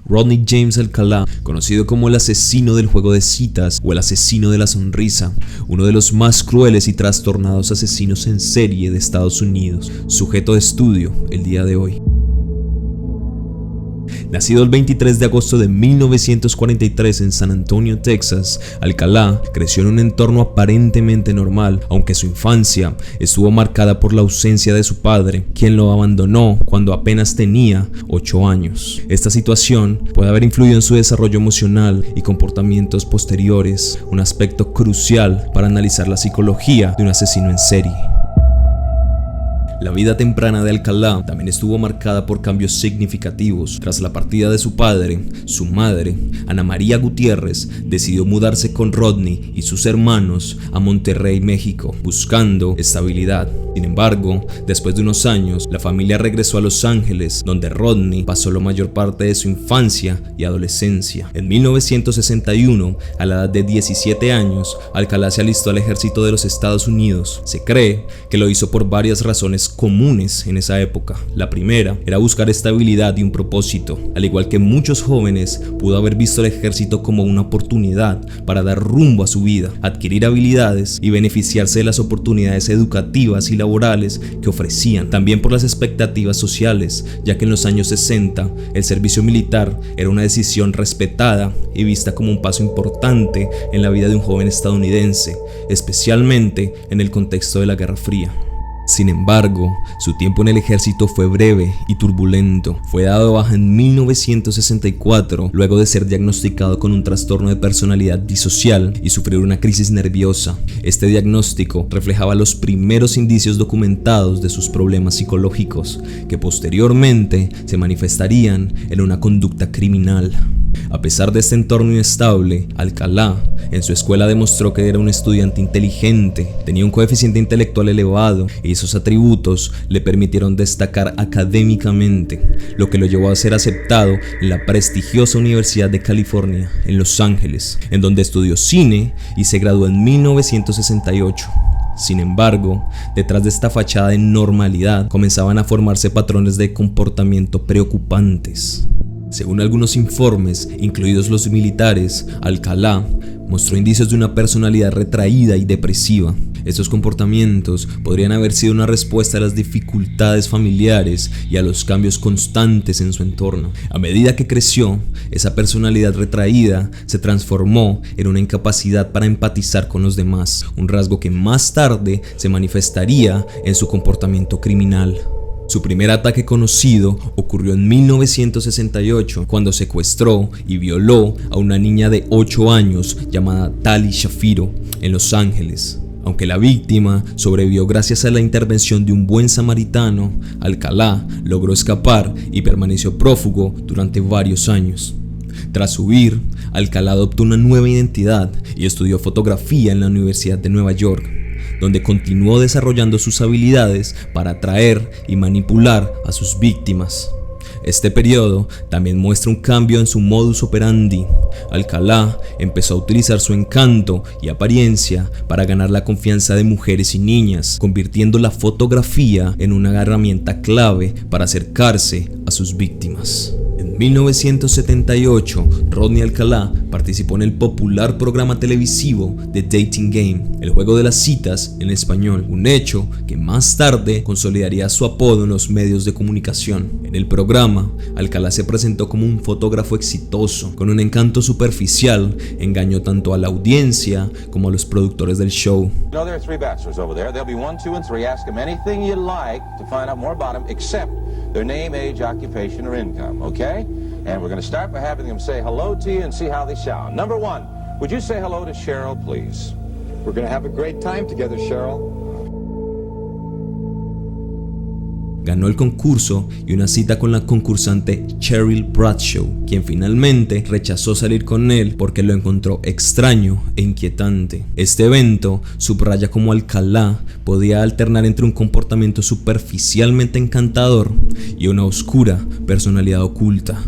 Rodney James Alcalá, conocido como el asesino del juego de citas o el asesino de la sonrisa, uno de los más crueles y trastornados asesinos en serie de Estados Unidos, sujeto de estudio el día de hoy. Nacido el 23 de agosto de 1943 en San Antonio, Texas, Alcalá creció en un entorno aparentemente normal, aunque su infancia estuvo marcada por la ausencia de su padre, quien lo abandonó cuando apenas tenía 8 años. Esta situación puede haber influido en su desarrollo emocional y comportamientos posteriores, un aspecto crucial para analizar la psicología de un asesino en serie. La vida temprana de Alcalá también estuvo marcada por cambios significativos. Tras la partida de su padre, su madre, Ana María Gutiérrez, decidió mudarse con Rodney y sus hermanos a Monterrey, México, buscando estabilidad. Sin embargo, después de unos años, la familia regresó a Los Ángeles, donde Rodney pasó la mayor parte de su infancia y adolescencia. En 1961, a la edad de 17 años, Alcalá se alistó al ejército de los Estados Unidos. Se cree que lo hizo por varias razones comunes en esa época. La primera era buscar estabilidad y un propósito. Al igual que muchos jóvenes, pudo haber visto el ejército como una oportunidad para dar rumbo a su vida, adquirir habilidades y beneficiarse de las oportunidades educativas y laborales que ofrecían. También por las expectativas sociales, ya que en los años 60 el servicio militar era una decisión respetada y vista como un paso importante en la vida de un joven estadounidense, especialmente en el contexto de la Guerra Fría. Sin embargo, su tiempo en el ejército fue breve y turbulento. Fue dado de baja en 1964, luego de ser diagnosticado con un trastorno de personalidad disocial y sufrir una crisis nerviosa. Este diagnóstico reflejaba los primeros indicios documentados de sus problemas psicológicos, que posteriormente se manifestarían en una conducta criminal. A pesar de este entorno inestable, Alcalá en su escuela demostró que era un estudiante inteligente, tenía un coeficiente intelectual elevado y esos atributos le permitieron destacar académicamente, lo que lo llevó a ser aceptado en la prestigiosa Universidad de California, en Los Ángeles, en donde estudió cine y se graduó en 1968. Sin embargo, detrás de esta fachada de normalidad comenzaban a formarse patrones de comportamiento preocupantes. Según algunos informes, incluidos los militares, Alcalá mostró indicios de una personalidad retraída y depresiva. Estos comportamientos podrían haber sido una respuesta a las dificultades familiares y a los cambios constantes en su entorno. A medida que creció, esa personalidad retraída se transformó en una incapacidad para empatizar con los demás, un rasgo que más tarde se manifestaría en su comportamiento criminal. Su primer ataque conocido ocurrió en 1968 cuando secuestró y violó a una niña de 8 años llamada Tali Shafiro en Los Ángeles. Aunque la víctima sobrevivió gracias a la intervención de un buen samaritano, Alcalá logró escapar y permaneció prófugo durante varios años. Tras huir, Alcalá adoptó una nueva identidad y estudió fotografía en la Universidad de Nueva York, donde continuó desarrollando sus habilidades para atraer y manipular a sus víctimas. Este periodo también muestra un cambio en su modus operandi. Alcalá empezó a utilizar su encanto y apariencia para ganar la confianza de mujeres y niñas, convirtiendo la fotografía en una herramienta clave para acercarse a sus víctimas. En 1978, Rodney Alcalá participó en el popular programa televisivo The Dating Game, el juego de las citas en español, un hecho que más tarde consolidaría su apodo en los medios de comunicación. En el programa, Alcalá se presentó como un fotógrafo exitoso, con un encanto superficial, engañó tanto a la audiencia como a los productores del show. No, there are 3 bachelors over there. They'll be 1, 2, and 3. Ask them anything you like to find out more about them, except their name, age, occupation, or income, okay? And we're going to start by having them say hello to you and see how they sound. Number 1, would you say hello to Cheryl, please? We're going to have a great time together, Cheryl. Ganó el concurso y una cita con la concursante Cheryl Bradshaw, quien finalmente rechazó salir con él porque lo encontró extraño e inquietante. Este evento subraya cómo Alcalá podía alternar entre un comportamiento superficialmente encantador y una oscura personalidad oculta.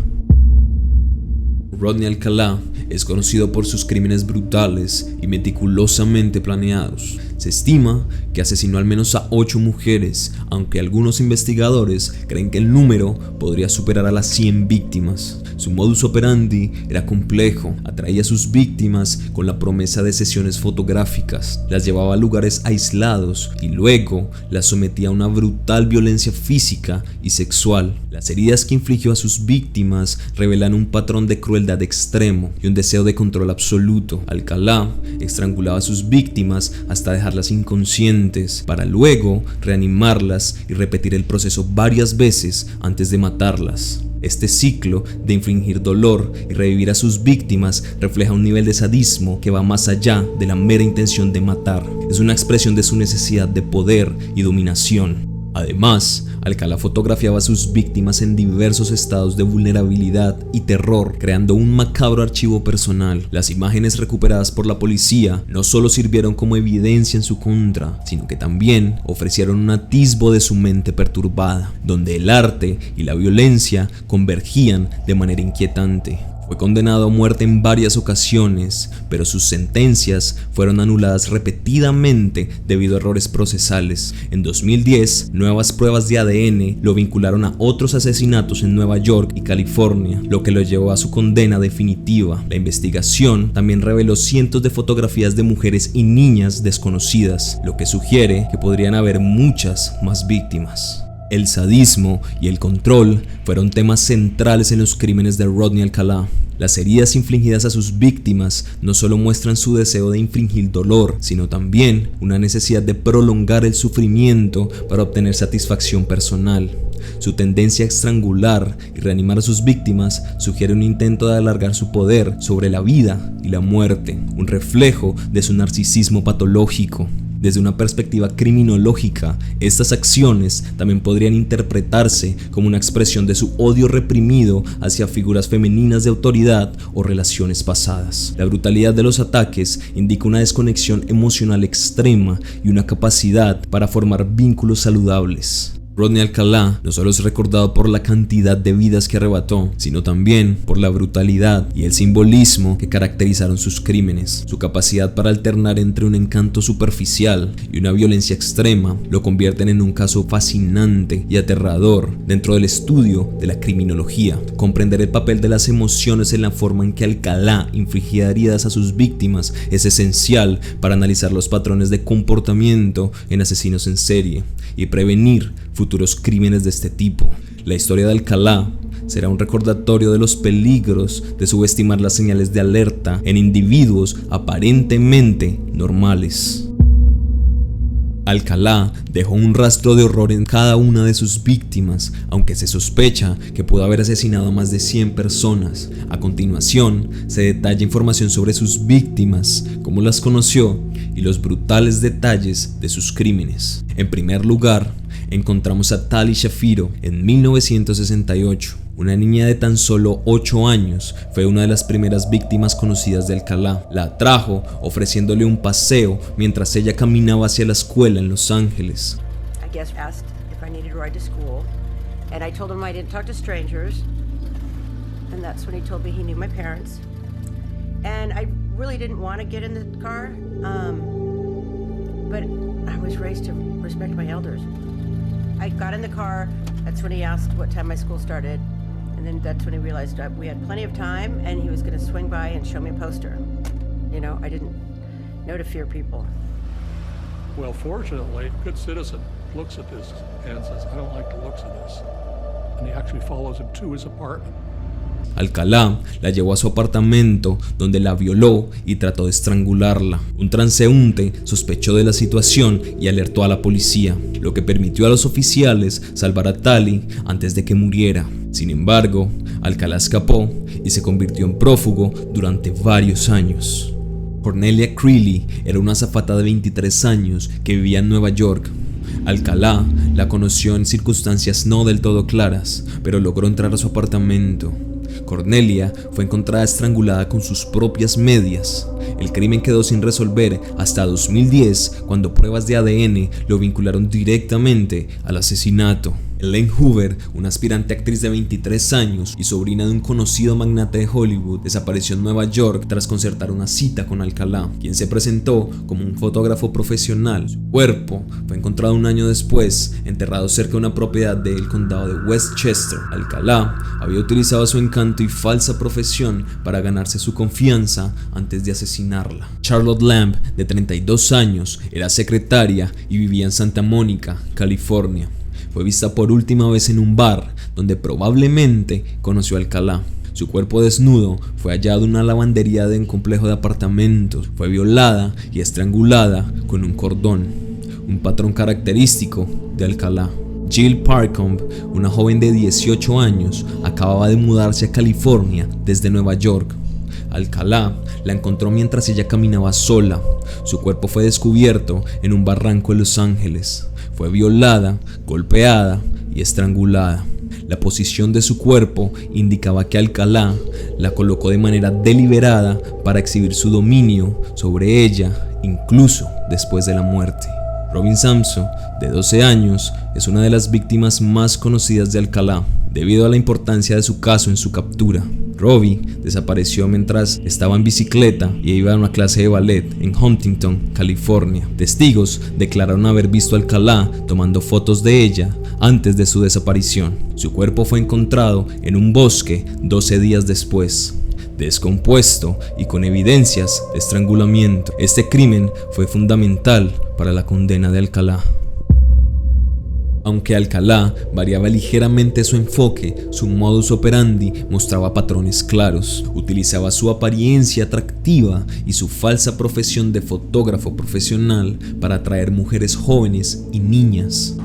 Rodney Alcalá es conocido por sus crímenes brutales y meticulosamente planeados. Se estima que asesinó al menos a 8 mujeres, aunque algunos investigadores creen que el número podría superar a las 100 víctimas. Su modus operandi era complejo, atraía a sus víctimas con la promesa de sesiones fotográficas, las llevaba a lugares aislados y luego las sometía a una brutal violencia física y sexual. Las heridas que infligió a sus víctimas revelan un patrón de crueldad extremo y un deseo de control absoluto. Alcalá estrangulaba a sus víctimas hasta dejarlas inconscientes, para luego reanimarlas y repetir el proceso varias veces antes de matarlas. Este ciclo de infligir dolor y revivir a sus víctimas refleja un nivel de sadismo que va más allá de la mera intención de matar. Es una expresión de su necesidad de poder y dominación. Además, Alcalá fotografiaba a sus víctimas en diversos estados de vulnerabilidad y terror, creando un macabro archivo personal. Las imágenes recuperadas por la policía no solo sirvieron como evidencia en su contra, sino que también ofrecieron un atisbo de su mente perturbada, donde el arte y la violencia convergían de manera inquietante. Fue condenado a muerte en varias ocasiones, pero sus sentencias fueron anuladas repetidamente debido a errores procesales. En 2010, nuevas pruebas de ADN lo vincularon a otros asesinatos en Nueva York y California, lo que lo llevó a su condena definitiva. La investigación también reveló cientos de fotografías de mujeres y niñas desconocidas, lo que sugiere que podrían haber muchas más víctimas. El sadismo y el control fueron temas centrales en los crímenes de Rodney Alcalá. Las heridas infligidas a sus víctimas no solo muestran su deseo de infligir dolor, sino también una necesidad de prolongar el sufrimiento para obtener satisfacción personal. Su tendencia a estrangular y reanimar a sus víctimas sugiere un intento de alargar su poder sobre la vida y la muerte, un reflejo de su narcisismo patológico. Desde una perspectiva criminológica, estas acciones también podrían interpretarse como una expresión de su odio reprimido hacia figuras femeninas de autoridad o relaciones pasadas. La brutalidad de los ataques indica una desconexión emocional extrema y una capacidad para formar vínculos saludables. Rodney Alcalá no solo es recordado por la cantidad de vidas que arrebató, sino también por la brutalidad y el simbolismo que caracterizaron sus crímenes. Su capacidad para alternar entre un encanto superficial y una violencia extrema lo convierten en un caso fascinante y aterrador dentro del estudio de la criminología. Comprender el papel de las emociones en la forma en que Alcalá infligía heridas a sus víctimas es esencial para analizar los patrones de comportamiento en asesinos en serie y prevenir futuros crímenes de este tipo. La historia de Alcalá será un recordatorio de los peligros de subestimar las señales de alerta en individuos aparentemente normales. Alcalá dejó un rastro de horror en cada una de sus víctimas, aunque se sospecha que pudo haber asesinado a más de 100 personas. A continuación, se detalla información sobre sus víctimas, cómo las conoció y los brutales detalles de sus crímenes. En primer lugar, encontramos a Tali Shafiro en 1968. Una niña de tan solo 8 años fue una de las primeras víctimas conocidas de Alcalá. La atrajo ofreciéndole un paseo mientras ella caminaba hacia la escuela en Los Ángeles. I guess asked if I needed a ride to school, and I told him I didn't talk to strangers, and that's when he told me he knew my parents, and I really didn't want to get in the car, but I was raised to respect my elders. I got in the car, that's when he asked what time my school started, and then that's when he realized we had plenty of time and he was going to swing by and show me a poster. You know, I didn't know to fear people. Well, fortunately, a good citizen looks at this and says, I don't like the looks of this. And he actually follows him to his apartment. Alcalá la llevó a su apartamento, donde la violó y trató de estrangularla. Un transeúnte sospechó de la situación y alertó a la policía, lo que permitió a los oficiales salvar a Tali antes de que muriera. Sin embargo, Alcalá escapó y se convirtió en prófugo durante varios años. Cornelia Creeley era una azafata de 23 años que vivía en Nueva York. Alcalá la conoció en circunstancias no del todo claras, pero logró entrar a su apartamento. Cornelia fue encontrada estrangulada con sus propias medias. El crimen quedó sin resolver hasta 2010, cuando pruebas de ADN lo vincularon directamente al asesinato. Elaine Hoover, una aspirante actriz de 23 años y sobrina de un conocido magnate de Hollywood, desapareció en Nueva York tras concertar una cita con Alcalá, quien se presentó como un fotógrafo profesional. Su cuerpo fue encontrado un año después, enterrado cerca de una propiedad del condado de Westchester. Alcalá había utilizado su encanto y falsa profesión para ganarse su confianza antes de asesinarla. Charlotte Lamb, de 32 años, era secretaria y vivía en Santa Mónica, California. Fue vista por última vez en un bar, donde probablemente conoció a Alcalá. Su cuerpo desnudo fue hallado en una lavandería de un complejo de apartamentos. Fue violada y estrangulada con un cordón, un patrón característico de Alcalá. Jill Parcombe, una joven de 18 años, acababa de mudarse a California desde Nueva York. Alcalá la encontró mientras ella caminaba sola. Su cuerpo fue descubierto en un barranco de Los Ángeles. Fue violada, golpeada y estrangulada. La posición de su cuerpo indicaba que Alcalá la colocó de manera deliberada para exhibir su dominio sobre ella, incluso después de la muerte. Robin Samso, de 12 años, es una de las víctimas más conocidas de Alcalá, debido a la importancia de su caso en su captura. Robbie desapareció mientras estaba en bicicleta y iba a una clase de ballet en Huntington, California. Testigos declararon haber visto a Alcalá tomando fotos de ella antes de su desaparición. Su cuerpo fue encontrado en un bosque 12 días después, descompuesto y con evidencias de estrangulamiento. Este crimen fue fundamental para la condena de Alcalá. Aunque Alcalá variaba ligeramente su enfoque, su modus operandi mostraba patrones claros. Utilizaba su apariencia atractiva y su falsa profesión de fotógrafo profesional para atraer mujeres jóvenes y niñas.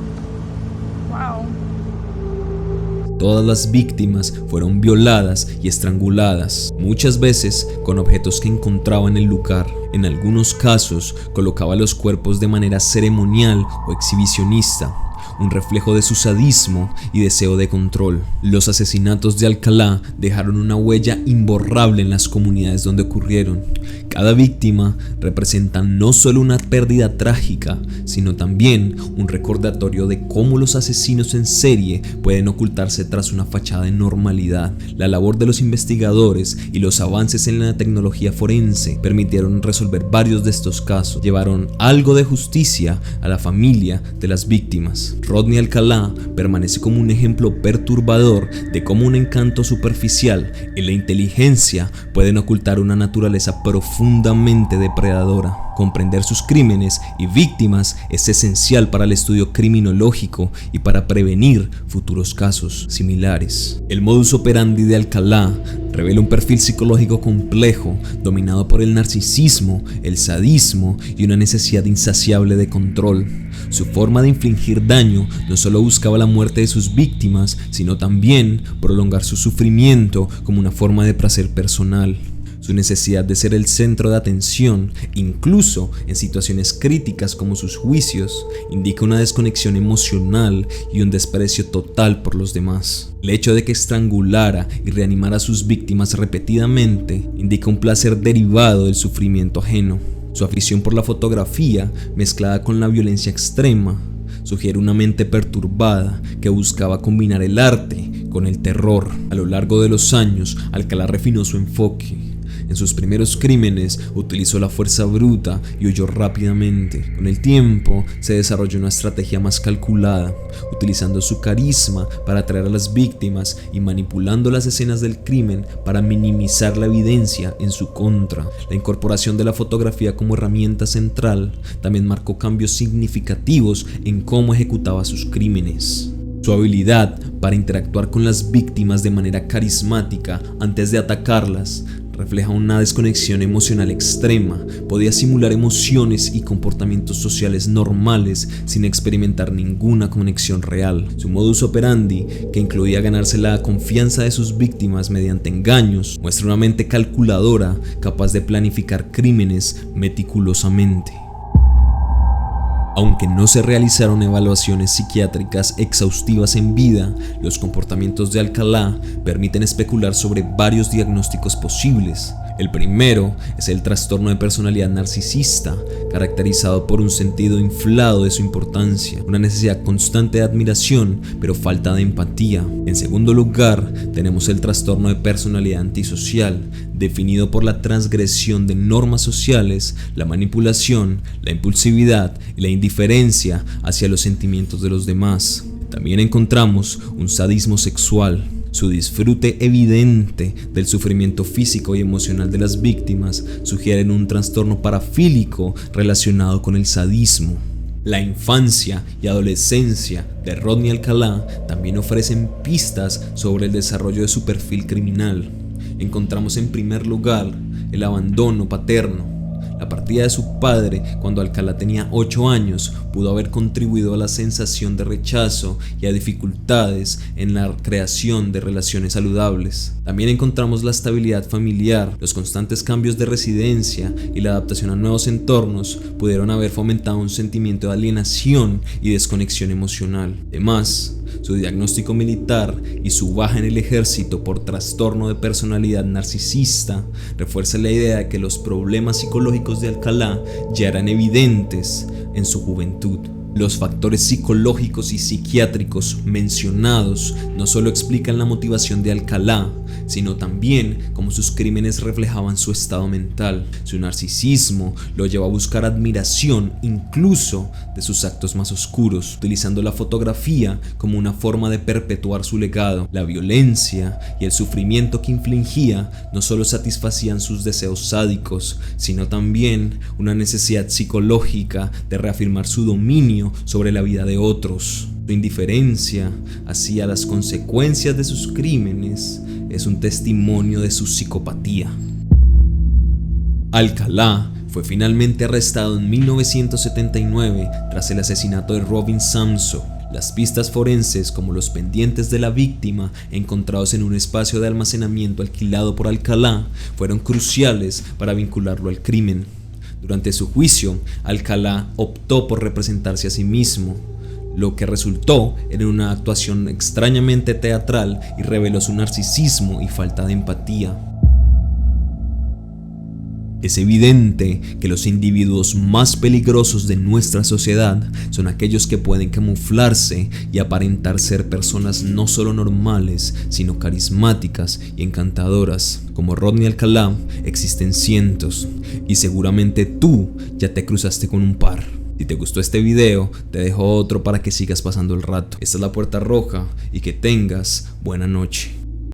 Todas las víctimas fueron violadas y estranguladas, muchas veces con objetos que encontraba en el lugar. En algunos casos colocaba los cuerpos de manera ceremonial o exhibicionista, un reflejo de su sadismo y deseo de control. Los asesinatos de Alcalá dejaron una huella imborrable en las comunidades donde ocurrieron. Cada víctima representa no solo una pérdida trágica, sino también un recordatorio de cómo los asesinos en serie pueden ocultarse tras una fachada de normalidad. La labor de los investigadores y los avances en la tecnología forense permitieron resolver varios de estos casos. Llevaron algo de justicia a la familia de las víctimas. Rodney Alcalá permanece como un ejemplo perturbador de cómo un encanto superficial y la inteligencia pueden ocultar una naturaleza profundamente depredadora. Comprender sus crímenes y víctimas es esencial para el estudio criminológico y para prevenir futuros casos similares. El modus operandi de Alcalá revela un perfil psicológico complejo, dominado por el narcisismo, el sadismo y una necesidad insaciable de control. Su forma de infligir daño no solo buscaba la muerte de sus víctimas, sino también prolongar su sufrimiento como una forma de placer personal. Su necesidad de ser el centro de atención, incluso en situaciones críticas como sus juicios, indica una desconexión emocional y un desprecio total por los demás. El hecho de que estrangulara y reanimara a sus víctimas repetidamente indica un placer derivado del sufrimiento ajeno. Su afición por la fotografía, mezclada con la violencia extrema, sugiere una mente perturbada que buscaba combinar el arte con el terror. A lo largo de los años, Alcalá refinó su enfoque. En sus primeros crímenes utilizó la fuerza bruta y huyó rápidamente. Con el tiempo se desarrolló una estrategia más calculada, utilizando su carisma para atraer a las víctimas y manipulando las escenas del crimen para minimizar la evidencia en su contra. La incorporación de la fotografía como herramienta central también marcó cambios significativos en cómo ejecutaba sus crímenes. Su habilidad para interactuar con las víctimas de manera carismática antes de atacarlas refleja una desconexión emocional extrema. Podía simular emociones y comportamientos sociales normales sin experimentar ninguna conexión real. Su modus operandi, que incluía ganarse la confianza de sus víctimas mediante engaños, muestra una mente calculadora capaz de planificar crímenes meticulosamente. Aunque no se realizaron evaluaciones psiquiátricas exhaustivas en vida, los comportamientos de Alcalá permiten especular sobre varios diagnósticos posibles. El primero es el trastorno de personalidad narcisista, caracterizado por un sentido inflado de su importancia, una necesidad constante de admiración, pero falta de empatía. En segundo lugar, tenemos el trastorno de personalidad antisocial, definido por la transgresión de normas sociales, la manipulación, la impulsividad y la indiferencia hacia los sentimientos de los demás. También encontramos un sadismo sexual. Su disfrute evidente del sufrimiento físico y emocional de las víctimas sugieren un trastorno parafílico relacionado con el sadismo. La infancia y adolescencia de Rodney Alcalá también ofrecen pistas sobre el desarrollo de su perfil criminal. Encontramos en primer lugar el abandono paterno. La partida de su padre cuando Alcalá tenía 8 años pudo haber contribuido a la sensación de rechazo y a dificultades en la creación de relaciones saludables. También encontramos la estabilidad familiar, los constantes cambios de residencia y la adaptación a nuevos entornos pudieron haber fomentado un sentimiento de alienación y desconexión emocional. Además, su diagnóstico militar y su baja en el ejército por trastorno de personalidad narcisista refuerza la idea de que los problemas psicológicos de Alcalá ya eran evidentes en su juventud. Los factores psicológicos y psiquiátricos mencionados no solo explican la motivación de Alcalá, sino también cómo sus crímenes reflejaban su estado mental. Su narcisismo lo llevó a buscar admiración incluso de sus actos más oscuros, utilizando la fotografía como una forma de perpetuar su legado. La violencia y el sufrimiento que infligía no solo satisfacían sus deseos sádicos, sino también una necesidad psicológica de reafirmar su dominio sobre la vida de otros. Su indiferencia hacia las consecuencias de sus crímenes es un testimonio de su psicopatía. Alcalá fue finalmente arrestado en 1979 tras el asesinato de Robin Samso. Las pistas forenses, como los pendientes de la víctima encontrados en un espacio de almacenamiento alquilado por Alcalá, fueron cruciales para vincularlo al crimen. Durante su juicio, Alcalá optó por representarse a sí mismo, lo que resultó en una actuación extrañamente teatral y reveló su narcisismo y falta de empatía. Es evidente que los individuos más peligrosos de nuestra sociedad son aquellos que pueden camuflarse y aparentar ser personas no solo normales, sino carismáticas y encantadoras. Como Rodney Alcalá, existen cientos, y seguramente tú ya te cruzaste con un par. Si te gustó este video, te dejo otro para que sigas pasando el rato. Esta es La Puerta Roja y que tengas buena noche.